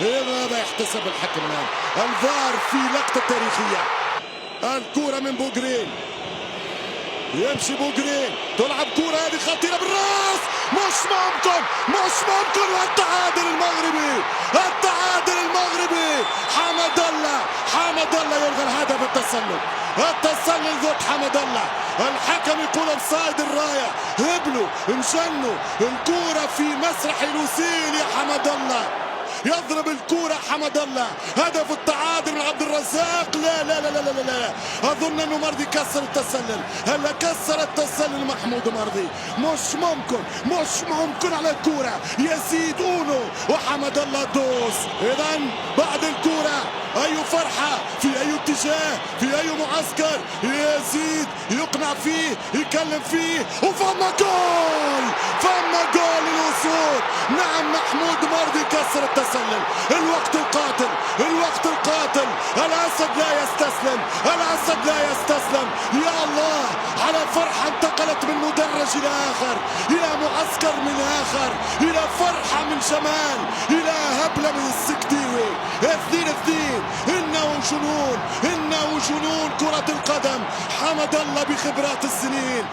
ماذا يحتسب الحكم الآن؟ الفار في لقطة تاريخية. الكرة من بوغرين، يمشي بوغرين، تلعب كرة هذه خطيرة بالراس، مش ممكن مش ممكن. والتعادل المغربي، التعادل المغربي. حمد الله يلغي الهدف. التسلل ضد حمد الله. الحكم يقول اوفسايد الراية. هبلوا انجنوا الكرة في مسرح لوسيل يا حمد الله. يضرب الكرة حمد الله. هدف التعادل من عبد الرزاق. لا لا لا لا لا لا، اظن انه مرضي كسر التسلل. هلا كسر التسلل محمود مرضي. مش ممكن على الكرة. يزيد اونو وحمد الله دوس. اذا بعد الكرة اي فرحة في اي اتجاه في اي معسكر. يزيد يقنع فيه يكلم فيه وفما جول. فما جول للوصول. نعم محمود مرضي كسر التسلل. الوقت القاتل. الاسد لا يستسلم. يا الله على فرحة انتقلت من مدرج الى اخر، الى معسكر من اخر، الى فرحة من شمال، الى هبلة من السكتيوي. 2-2. انه جنون كرة القدم. حمد الله بخبرات السنين.